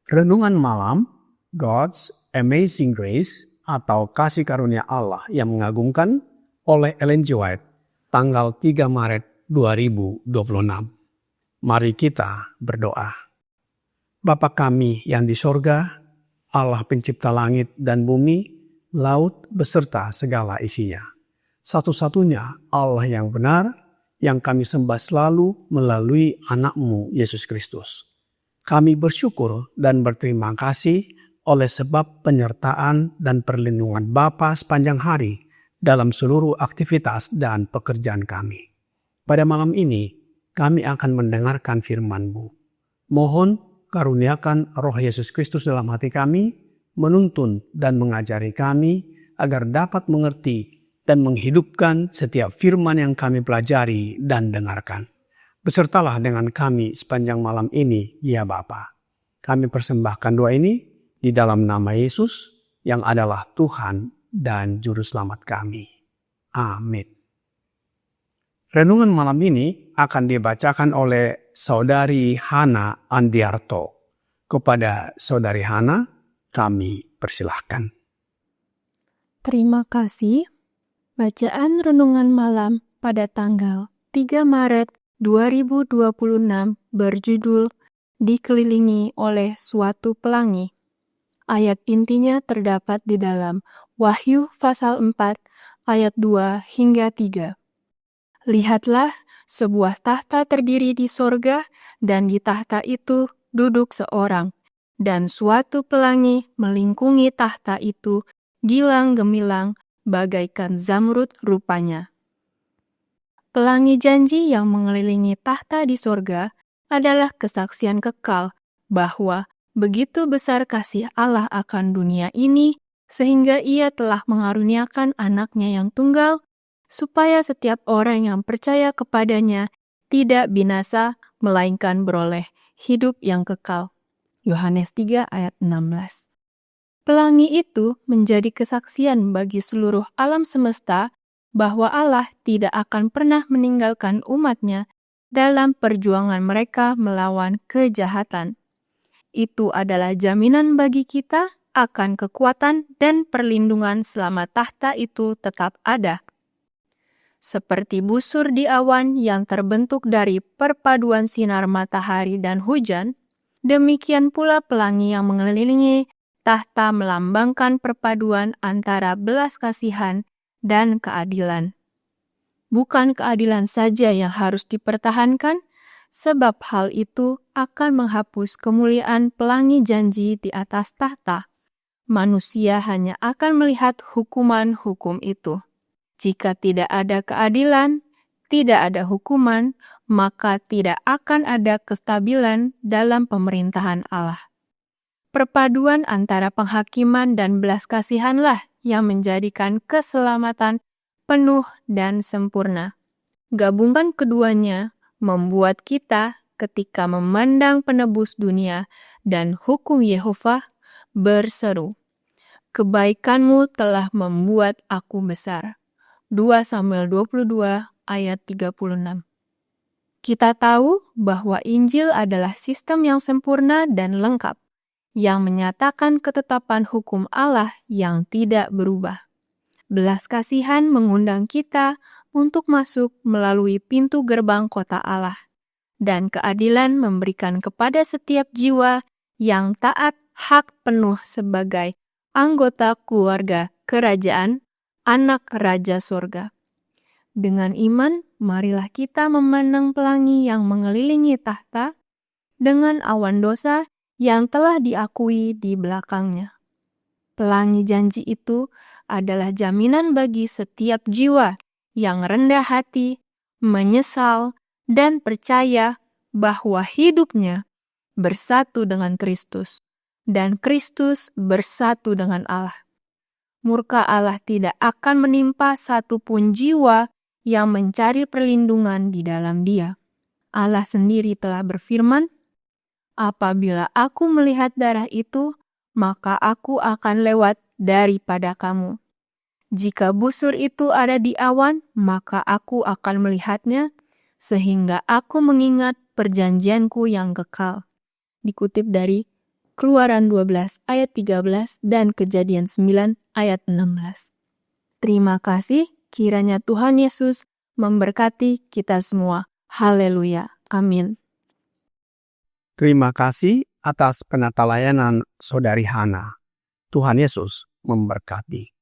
Renungan malam, God's Amazing Grace atau Kasih Karunia Allah yang mengagumkan oleh Ellen G. White, tanggal 3 Maret 2026. Mari kita berdoa. Bapa kami yang di sorga, Allah pencipta langit dan bumi, laut beserta segala isinya. Satu-satunya Allah yang benar, yang kami sembah selalu melalui anak-Mu Yesus Kristus. Kami bersyukur dan berterima kasih oleh sebab penyertaan dan perlindungan Bapa sepanjang hari dalam seluruh aktivitas dan pekerjaan kami. Pada malam ini, kami akan mendengarkan firman-Mu. Mohon karuniakan Roh Yesus Kristus dalam hati kami, menuntun dan mengajari kami agar dapat mengerti dan menghidupkan setiap firman yang kami pelajari dan dengarkan. Besertalah dengan kami sepanjang malam ini, ya Bapa. Kami persembahkan doa ini di dalam nama Yesus yang adalah Tuhan dan Juru Selamat kami. Amin. Renungan malam ini akan dibacakan oleh Saudari Hana Andiarto. Kepada Saudari Hana, kami persilahkan. Terima kasih. Bacaan renungan malam pada tanggal 3 Maret 2026 berjudul Dikelilingi oleh Suatu Pelangi. Ayat intinya terdapat di dalam Wahyu pasal 4 ayat 2 hingga 3. Lihatlah, sebuah tahta terdiri di sorga, dan di tahta itu duduk seorang, dan suatu pelangi melingkungi tahta itu, gilang gemilang, bagaikan zamrud rupanya. Pelangi janji yang mengelilingi tahta di sorga adalah kesaksian kekal bahwa begitu besar kasih Allah akan dunia ini sehingga Ia telah mengaruniakan anaknya yang tunggal supaya setiap orang yang percaya kepadanya tidak binasa melainkan beroleh hidup yang kekal. Yohanes 3 ayat 16. Pelangi itu menjadi kesaksian bagi seluruh alam semesta bahwa Allah tidak akan pernah meninggalkan umat-Nya dalam perjuangan mereka melawan kejahatan. Itu adalah jaminan bagi kita akan kekuatan dan perlindungan selama tahta itu tetap ada. Seperti busur di awan yang terbentuk dari perpaduan sinar matahari dan hujan, demikian pula pelangi yang mengelilingi tahta melambangkan perpaduan antara belas kasihan dan keadilan. Bukan keadilan saja yang harus dipertahankan, sebab hal itu akan menghapus kemuliaan pelangi janji di atas tahta. Manusia hanya akan melihat hukuman-hukum itu. Jika tidak ada keadilan, tidak ada hukuman, maka tidak akan ada kestabilan dalam pemerintahan Allah. Perpaduan antara penghakiman dan belas kasihanlah yang menjadikan keselamatan penuh dan sempurna. Gabungan keduanya membuat kita ketika memandang penebus dunia dan hukum Yehova berseru, "Kebaikanmu telah membuat aku besar." 2 Samuel 22 ayat 36. Kita tahu bahwa Injil adalah sistem yang sempurna dan lengkap, yang menyatakan ketetapan hukum Allah yang tidak berubah. Belas kasihan mengundang kita untuk masuk melalui pintu gerbang kota Allah, dan keadilan memberikan kepada setiap jiwa yang taat hak penuh sebagai anggota keluarga kerajaan, anak Raja Sorga. Dengan iman, marilah kita memandang pelangi yang mengelilingi tahta dengan awan dosa yang telah diakui di belakangnya. Pelangi janji itu adalah jaminan bagi setiap jiwa yang rendah hati, menyesal, dan percaya bahwa hidupnya bersatu dengan Kristus, dan Kristus bersatu dengan Allah. murka Allah tidak akan menimpa satupun jiwa yang mencari perlindungan di dalam Dia. Allah sendiri telah berfirman, "Apabila aku melihat darah itu, maka aku akan lewat daripada kamu. Jika busur itu ada di awan, maka aku akan melihatnya, sehingga aku mengingat perjanjianku yang kekal." Dikutip dari Keluaran 12 ayat 13 dan Kejadian 9 ayat 16. Terima kasih, kiranya Tuhan Yesus memberkati kita semua. Haleluya. Amin. Terima kasih atas penata layanan Saudari Hana. Tuhan Yesus memberkati.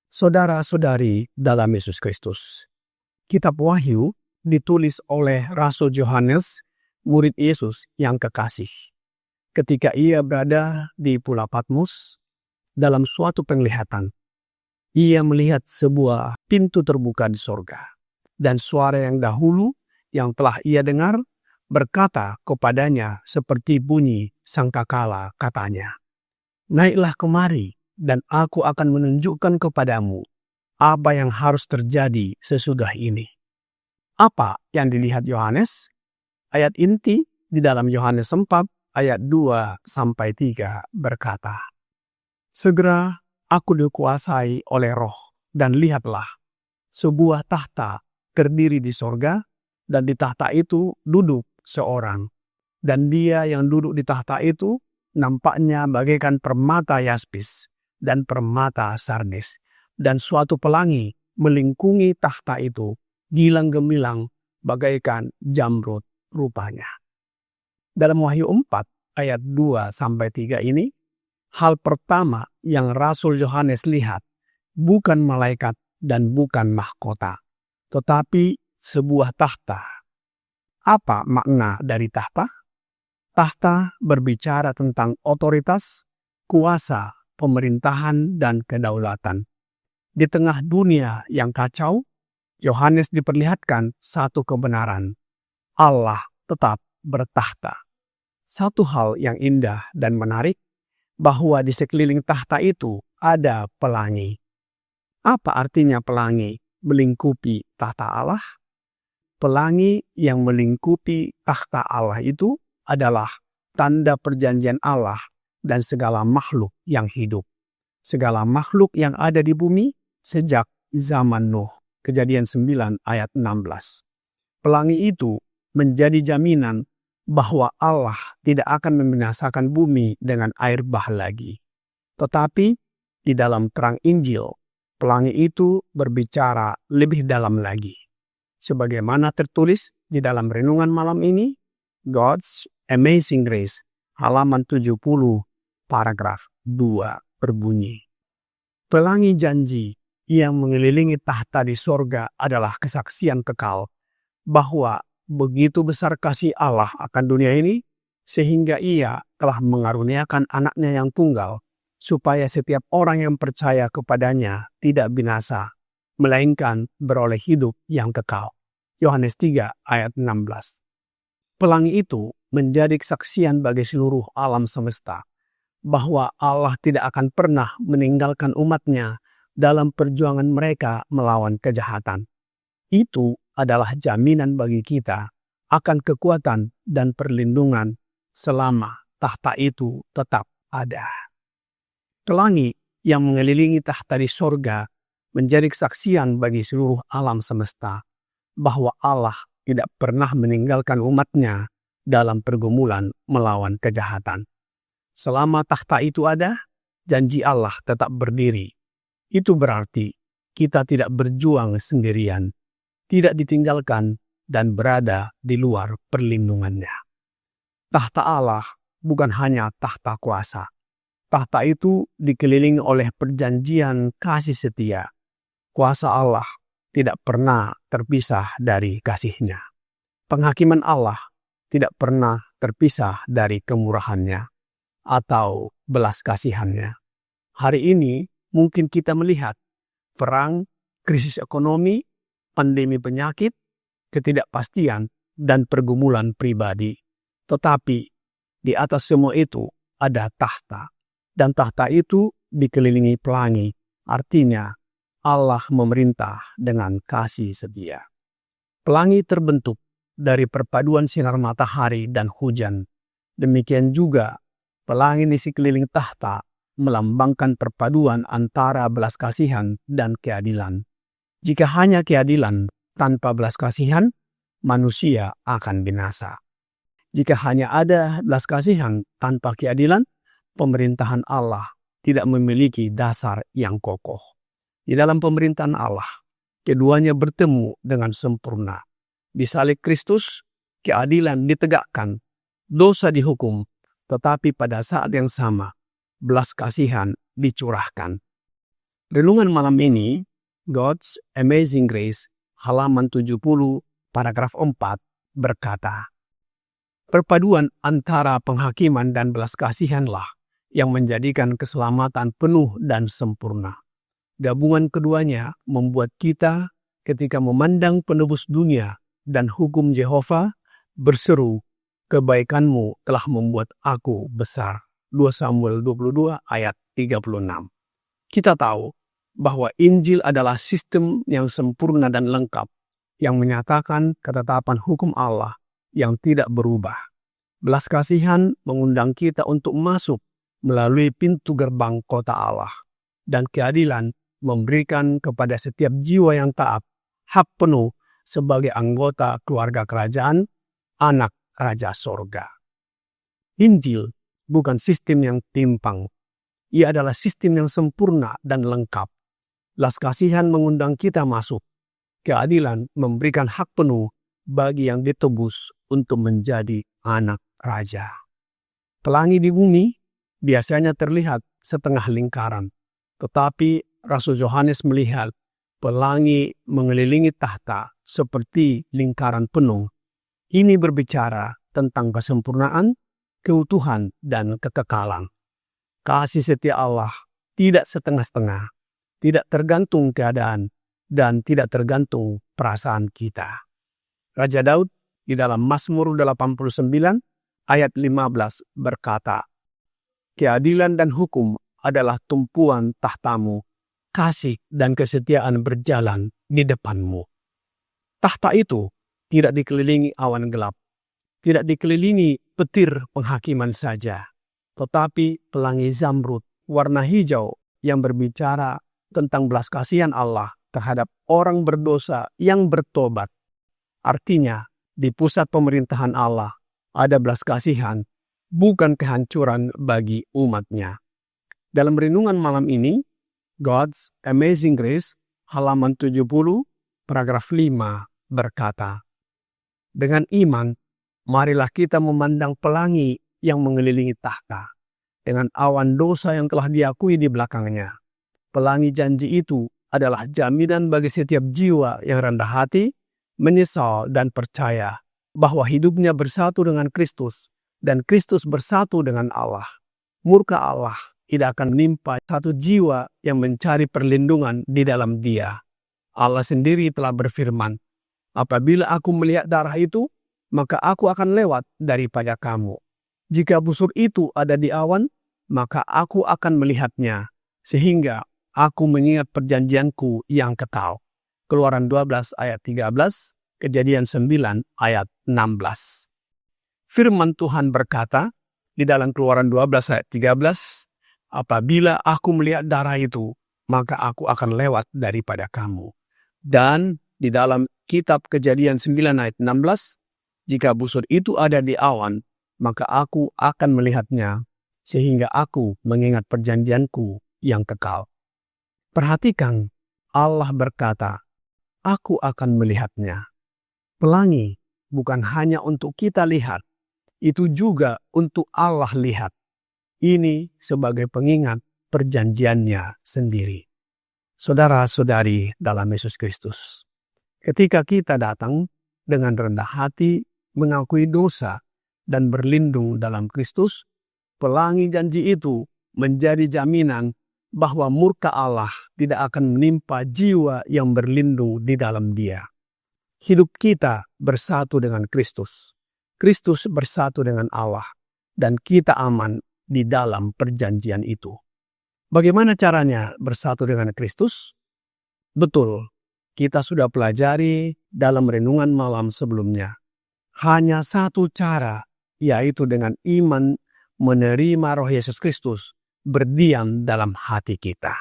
Saudara-saudari dalam Yesus Kristus, Kitab Wahyu ditulis oleh Rasul Yohanes, murid Yesus yang kekasih. Ketika ia berada di Pulau Patmos, dalam suatu penglihatan, ia melihat sebuah pintu terbuka di sorga, dan suara yang dahulu yang telah ia dengar berkata kepadanya seperti bunyi sangkakala, katanya, "Naiklah kemari, dan aku akan menunjukkan kepadamu apa yang harus terjadi sesudah ini." Apa yang dilihat Yohanes? Ayat inti di dalam Yohanes 4 ayat 2-3 berkata, "Segera aku dikuasai oleh Roh, dan lihatlah, sebuah tahta terdiri di sorga, dan di tahta itu duduk seorang. Dan dia yang duduk di tahta itu nampaknya bagaikan permata yaspis dan permata sarnis, dan suatu pelangi melingkungi tahta itu, gilang-gemilang bagaikan jamrud rupanya." Dalam Wahyu 4 ayat 2-3 ini, hal pertama yang Rasul Yohanes lihat bukan malaikat dan bukan mahkota, tetapi sebuah tahta. Apa makna dari tahta? Tahta berbicara tentang otoritas, kuasa, pemerintahan, dan kedaulatan. Di tengah dunia yang kacau, Yohanes diperlihatkan satu kebenaran: Allah tetap bertahta. Satu hal yang indah dan menarik, bahwa di sekeliling tahta itu ada pelangi. Apa artinya pelangi melingkupi tahta Allah? Pelangi yang melingkupi tahta Allah itu adalah tanda perjanjian Allah dan segala makhluk yang hidup. Segala makhluk yang ada di bumi sejak zaman Nuh. Kejadian 9 ayat 16. Pelangi itu menjadi jaminan bahwa Allah tidak akan membinasakan bumi dengan air bah lagi. Tetapi di dalam terang Injil, pelangi itu berbicara lebih dalam lagi. Sebagaimana tertulis di dalam renungan malam ini, God's Amazing Grace, halaman 70, paragraf 2 berbunyi, "Pelangi janji yang mengelilingi tahta di sorga adalah kesaksian kekal bahwa begitu besar kasih Allah akan dunia ini, sehingga ia telah mengaruniakan anaknya yang tunggal, supaya setiap orang yang percaya kepadanya tidak binasa, melainkan beroleh hidup yang kekal." Yohanes 3 ayat 16. Pelangi itu menjadi kesaksian bagi seluruh alam semesta, bahwa Allah tidak akan pernah meninggalkan umatnya dalam perjuangan mereka melawan kejahatan. Itu adalah jaminan bagi kita akan kekuatan dan perlindungan selama tahta itu tetap ada. Pelangi yang mengelilingi tahta di sorga menjadi kesaksian bagi seluruh alam semesta bahwa Allah tidak pernah meninggalkan umatnya dalam pergumulan melawan kejahatan. Selama tahta itu ada, janji Allah tetap berdiri. Itu berarti kita tidak berjuang sendirian, tidak ditinggalkan, dan berada di luar perlindungannya. Tahta Allah bukan hanya tahta kuasa. Tahta itu dikelilingi oleh perjanjian kasih setia. Kuasa Allah tidak pernah terpisah dari kasih-Nya. Penghakiman Allah tidak pernah terpisah dari kemurahan-Nya atau belas kasihan-Nya. Hari ini mungkin kita melihat perang, krisis ekonomi, pandemi penyakit, ketidakpastian, dan pergumulan pribadi. Tetapi di atas semua itu ada tahta, dan tahta itu dikelilingi pelangi Artinya, Allah memerintah dengan kasih setia. Pelangi terbentuk dari perpaduan sinar matahari dan hujan. Demikian juga, pelangi di sekeliling tahta melambangkan perpaduan antara belas kasihan dan keadilan. Jika hanya keadilan tanpa belas kasihan, manusia akan binasa. Jika hanya ada belas kasihan tanpa keadilan, pemerintahan Allah tidak memiliki dasar yang kokoh. Di dalam pemerintahan Allah, keduanya bertemu dengan sempurna. Di salib Kristus, keadilan ditegakkan, dosa dihukum, tetapi pada saat yang sama, belas kasihan dicurahkan. Renungan malam ini, God's Amazing Grace, halaman 70, paragraf 4, berkata, perpaduan antara penghakiman dan belas kasihanlah yang menjadikan keselamatan penuh dan sempurna. Gabungan keduanya membuat kita ketika memandang penebus dunia dan hukum Yehova berseru, kebaikanmu telah membuat aku besar. 2 Samuel 22 ayat 36. Kita tahu bahwa Injil adalah sistem yang sempurna dan lengkap yang menyatakan ketetapan hukum Allah yang tidak berubah. Belas kasihan mengundang kita untuk masuk melalui pintu gerbang kota Allah, dan keadilan memberikan kepada setiap jiwa yang taat hak penuh sebagai anggota keluarga kerajaan, anak Raja Sorga. Injil bukan sistem yang timpang. Ia adalah sistem yang sempurna dan lengkap. Belas kasihan mengundang kita masuk. Keadilan memberikan hak penuh bagi yang ditebus untuk menjadi anak raja. Pelangi di bumi biasanya terlihat setengah lingkaran, tetapi Rasul Yohanes melihat pelangi mengelilingi tahta seperti lingkaran penuh. Ini berbicara tentang kesempurnaan, keutuhan, dan kekekalan. Kasih setia Allah tidak setengah-setengah, tidak tergantung keadaan, dan tidak tergantung perasaan kita. Raja Daud di dalam Mazmur 89 ayat 15 berkata, keadilan dan hukum adalah tumpuan tahtamu, kasih dan kesetiaan berjalan di depanmu. Tahta itu tidak dikelilingi awan gelap, tidak dikelilingi petir penghakiman saja, tetapi pelangi zamrud warna hijau yang berbicara tentang belas kasihan Allah terhadap orang berdosa yang bertobat. Artinya, di pusat pemerintahan Allah ada belas kasihan, bukan kehancuran bagi umatnya. Dalam renungan malam ini, God's Amazing Grace, halaman 70, paragraf 5, berkata, dengan iman, marilah kita memandang pelangi yang mengelilingi tahta, dengan awan dosa yang telah diakui di belakangnya. Pelangi janji itu adalah jaminan bagi setiap jiwa yang rendah hati, menyesal dan percaya bahwa hidupnya bersatu dengan Kristus, dan Kristus bersatu dengan Allah. Murka Allah tidak akan menimpa satu jiwa yang mencari perlindungan di dalam Dia. Allah sendiri telah berfirman, apabila aku melihat darah itu, maka aku akan lewat daripada kamu. Jika busur itu ada di awan, maka aku akan melihatnya, sehingga aku mengingat perjanjianku yang kekal. Keluaran 12 ayat 13, Kejadian 9 ayat 16. Firman Tuhan berkata di dalam Keluaran 12 ayat 13, apabila aku melihat darah itu, maka aku akan lewat daripada kamu. Dan di dalam kitab Kejadian 9 ayat 16, jika busur itu ada di awan, maka aku akan melihatnya, sehingga aku mengingat perjanjianku yang kekal. Perhatikan, Allah berkata, aku akan melihatnya. Pelangi bukan hanya untuk kita lihat, itu juga untuk Allah lihat. Ini sebagai pengingat perjanjiannya sendiri. Saudara-saudari dalam Yesus Kristus, ketika kita datang dengan rendah hati, mengakui dosa, dan berlindung dalam Kristus, pelangi janji itu menjadi jaminan bahwa murka Allah tidak akan menimpa jiwa yang berlindung di dalam Dia. Hidup kita bersatu dengan Kristus. Kristus bersatu dengan Allah, dan kita aman di dalam perjanjian itu. Bagaimana caranya bersatu dengan Kristus? Betul, kita sudah pelajari dalam renungan malam sebelumnya. Hanya satu cara, yaitu dengan iman menerima Roh Yesus Kristus berdiam dalam hati kita.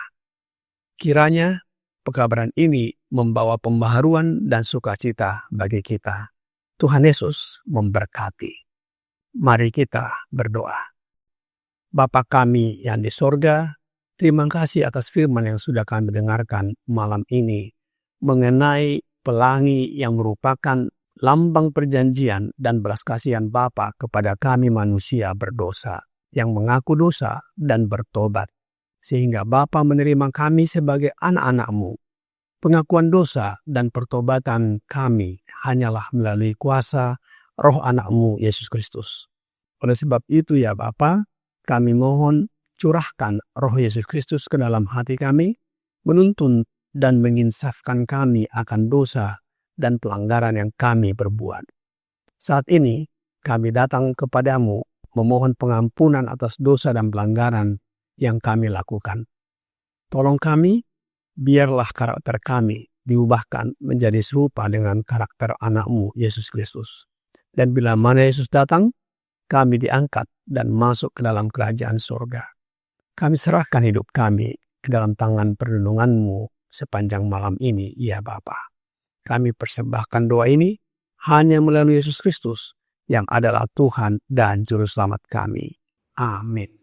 Kiranya pekabaran ini membawa pembaharuan dan sukacita bagi kita. Tuhan Yesus memberkati. Mari kita berdoa. Bapa kami yang di sorga, terima kasih atas firman yang sudah kami dengarkan malam ini mengenai pelangi yang merupakan lambang perjanjian dan belas kasihan Bapa kepada kami manusia berdosa yang mengaku dosa dan bertobat. Sehingga Bapa menerima kami sebagai anak-anak-Mu. Pengakuan dosa dan pertobatan kami hanyalah melalui kuasa Roh anak-Mu Yesus Kristus. Oleh sebab itu ya Bapa, kami mohon curahkan Roh Yesus Kristus ke dalam hati kami, menuntun dan menginsafkan kami akan dosa dan pelanggaran yang kami perbuat. Saat ini kami datang kepadamu memohon pengampunan atas dosa dan pelanggaran yang kami lakukan. Tolong kami, biarlah karakter kami diubahkan menjadi serupa dengan karakter anak-Mu Yesus Kristus. Dan bila mana Yesus datang, kami diangkat dan masuk ke dalam kerajaan surga. Kami serahkan hidup kami ke dalam tangan perlindungan-Mu sepanjang malam ini, ya Bapa. Kami persembahkan doa ini hanya melalui Yesus Kristus yang adalah Tuhan dan Juru Selamat kami. Amin.